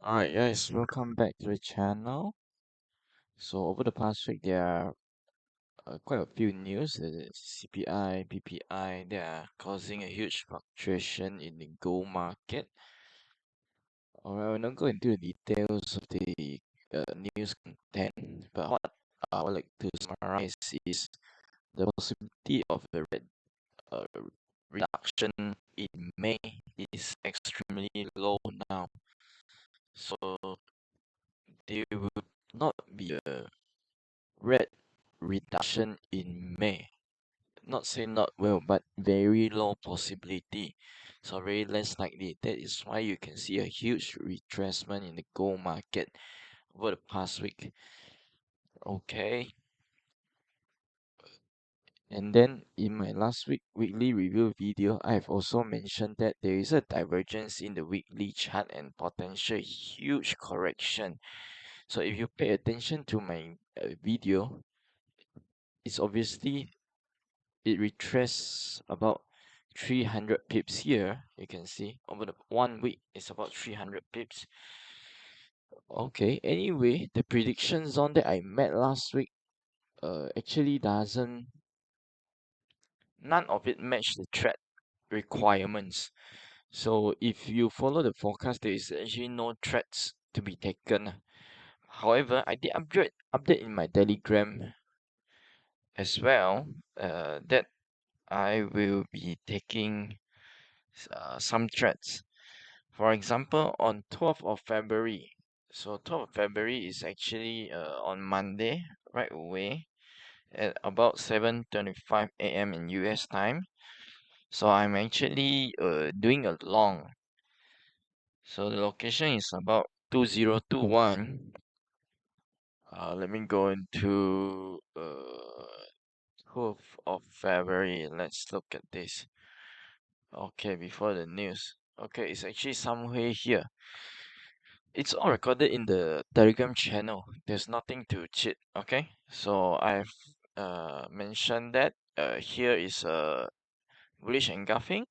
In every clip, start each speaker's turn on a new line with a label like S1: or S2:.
S1: Alright guys, welcome back to the channel. So over the past week there are quite a few news, CPI, PPI, they are causing a huge fluctuation in the gold market. Alright, we'll not go into the details of the news content, but what I would like to summarize is the possibility of a uh, reduction in May is extremely low now. So there would not be a red reduction in May. Not say not well, but very low possibility. So very less likely. That is why you can see a huge retracement in the gold market over the past week. Okay. And then in my last week weekly review video, I have also mentioned that there is a divergence in the weekly chart and potential huge correction. So if you pay attention to my video, it's obviously it retraces about 300 pips here. You can see over the 1 week it's about 300 pips. Okay, anyway, the prediction zone that I met last week actually doesn't, none of it match the threat requirements. So if you follow the forecast, there is actually no threats to be taken. However, I did update in my Telegram as well that I will be taking some threats. For example, on 12th of February, so 12th of February is actually on Monday, right away, at about 7:25 a.m. in US time. So I'm actually doing a long. So the location is about 2021. Let me go into 12th of February. Let's look at this. Okay, before the news. Okay, it's actually somewhere here. It's all recorded in the Telegram channel. There's nothing to cheat, okay? So I've mentioned that here is a bullish engulfing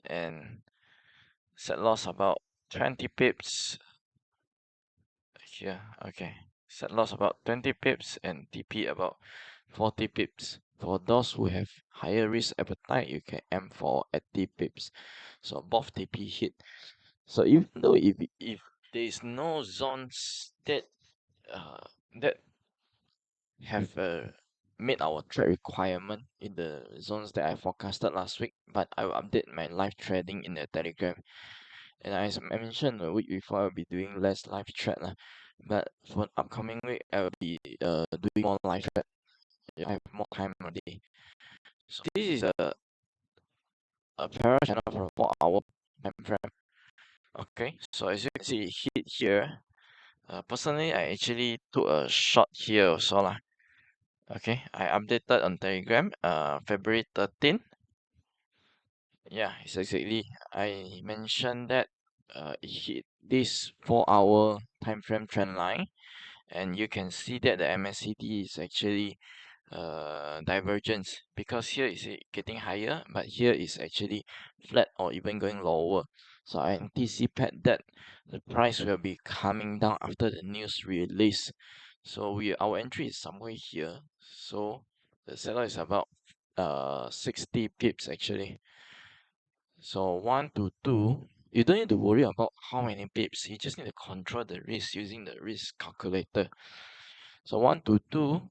S1: and set loss about 20 pips here, okay. Set loss about 20 pips and TP about 40 pips. For those who have higher risk appetite, you can aim for 80 pips. So both TP hit. So even though if there is no zones uh, that have made our trade requirement in the zones that I forecasted last week, but I will update my live trading in the Telegram. And as I mentioned a week before, I'll be doing less live trade lah. But for upcoming week, I will be doing more live trade. I have more time already. So this is a parallel channel for 4 hour time frame. Okay, so as you can see, it hit here. Personally, I actually took a shot here also lah. Okay, I updated on Telegram, February 13th. Yeah, it's exactly. I mentioned that it hit this 4 hour time frame trend line, and you can see that the MACD is actually divergence because here is it getting higher, but here is actually flat or even going lower. So I anticipate that the price will be coming down after the news release. So our entry is somewhere here. So the seller is about 60 pips actually. So 1 to 2, you don't need to worry about how many pips. You just need to control the risk using the risk calculator. So 1 to 2,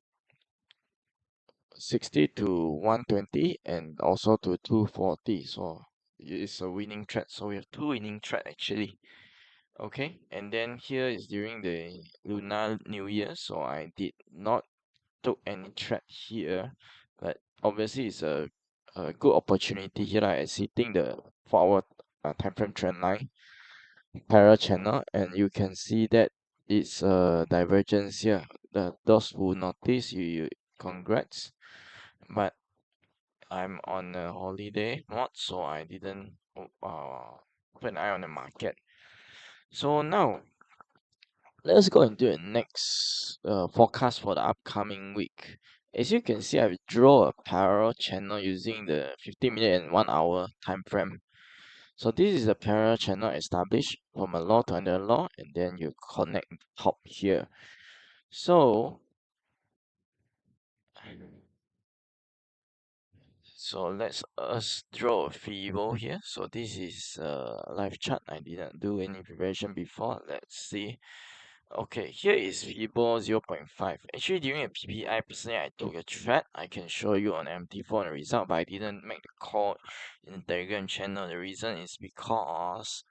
S1: 60 to 120, and also to 240. So it's a winning trade. So we have two winning trade actually. Okay, and then here is during the Lunar New Year, so I did not took any trade here, but obviously it's a good opportunity here, like hitting the 4 hour time frame trend line parallel channel, and you can see that it's a divergence here. Those who notice, you congrats, but I'm on a holiday mode, so I didn't put an eye on the market. So now let's go into the next forecast for the upcoming week. As you can see, I've drawn a parallel channel using the 50 minute and 1 hour time frame. So this is a parallel channel established from a law to another law, and then you connect top here. So let's us draw a Fibo here. So this is a live chart. I didn't do any preparation before. Let's see. Okay, here is Fibo 0.5. Actually, during a PPI, personally, I took a trade. I can show you on MT4 the result, but I didn't make the call in the Telegram channel. The reason is because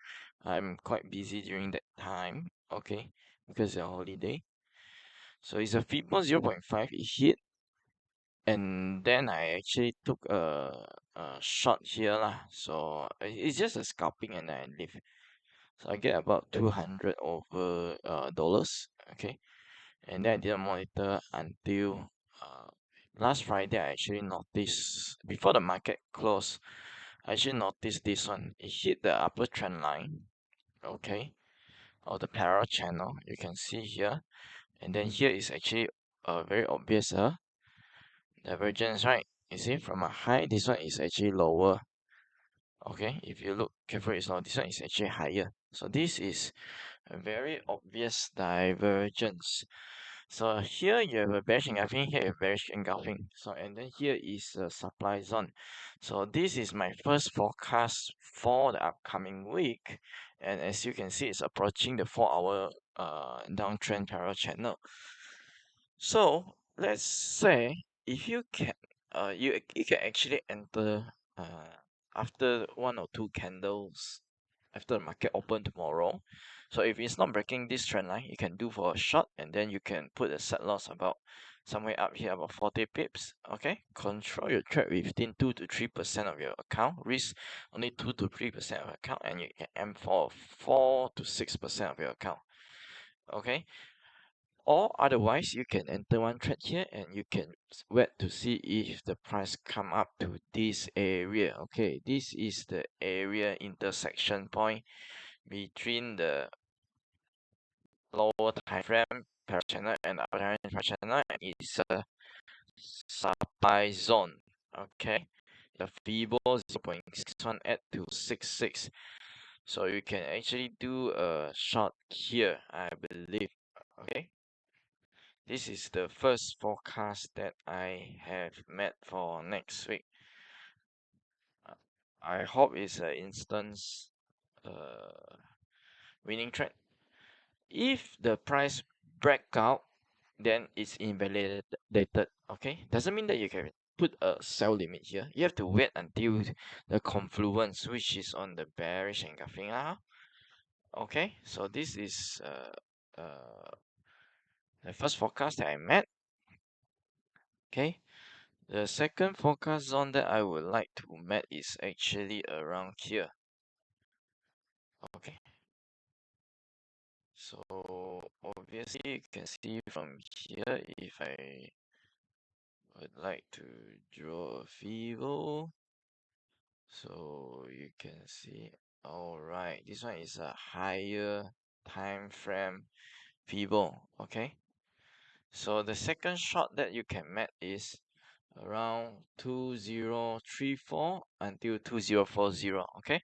S1: I'm quite busy during that time. Okay, because it's a holiday. So it's a Fibo 0.5. It hit, and then I actually took a shot here lah. So it's just a scalping, and I leave. So I get about 200 over dollars. Okay. And then I didn't monitor until last Friday. I actually noticed before the market closed. I actually noticed this one. It hit the upper trend line, okay, or the parallel channel. You can see here, and then here is actually a very obvious divergence, right? You see, from a high, this one is actually lower. Okay, if you look carefully, it's not. This one is actually higher. So this is a very obvious divergence. So here you have a bearish engulfing, here you have bearish engulfing. So and then here is a supply zone. So this is my first forecast for the upcoming week. And as you can see, it's approaching the 4-hour downtrend parallel channel. So let's say if you can you can actually enter after 1 or 2 candles after the market open tomorrow. So if it's not breaking this trend line, you can do for a short, and then you can put a set loss about somewhere up here about 40 pips. Okay, control your trade within 2 to 3% of your account, risk only 2 to 3% of your account, and you can aim for 4 to 6% of your account. Okay, or otherwise you can enter one trade here and you can wait to see if the price come up to this area. Okay, this is the area intersection point between the lower time frame per channel and upper time frame per channel, and it's a supply zone. Okay, the Fibo 0.618 to 66. So you can actually do a short here, I believe. Okay, this is the first forecast that I have met for next week. I hope it's an instance winning trend. If the price break out, then it's invalidated. Okay, doesn't mean that you can put a sell limit here. You have to wait until the confluence, which is on the bearish engulfing now. Okay, so this is the first forecast that I met. Okay, the second forecast zone that I would like to met is actually around here. Okay, so obviously you can see from here, if I would like to draw a Fibo, so you can see, alright, this one is a higher time frame Fibo. Okay, so the second shot that you can met is around 2034 until 2040. Okay,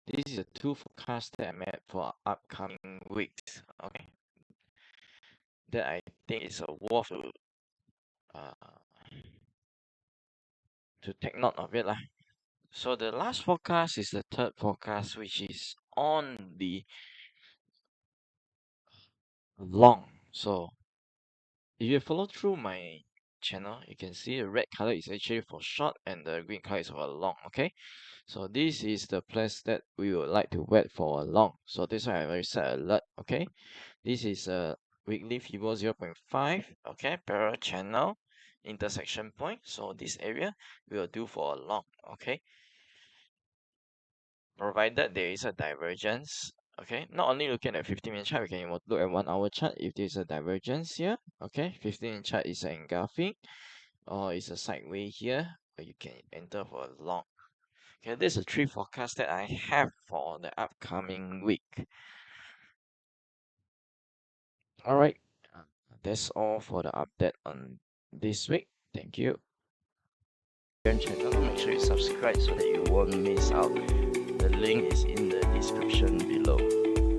S1: this is the two forecasts that I made for upcoming weeks. Okay, that I think is worth to take note of it lah. So the last forecast is the third forecast, which is on the long. So if you follow through my channel, you can see the red color is actually for short and the green color is for long. Okay, so this is the place that we would like to wait for a long. So this one I already set alert. Okay, this is a weekly Fibo 0.5. Okay, parallel channel intersection point. So this area we will do for a long. Okay, provided there is a divergence. Okay, not only looking at 15-minute chart, we can even look at 1-hour chart. If there's a divergence here, okay, 15-minute chart is an engulfing or it's a sideways here, where you can enter for a long. Okay, this is 3 forecasts that I have for the upcoming week. All right, that's all for the update on this week. Thank you. Channel, make sure you subscribe so that you won't miss out the link is in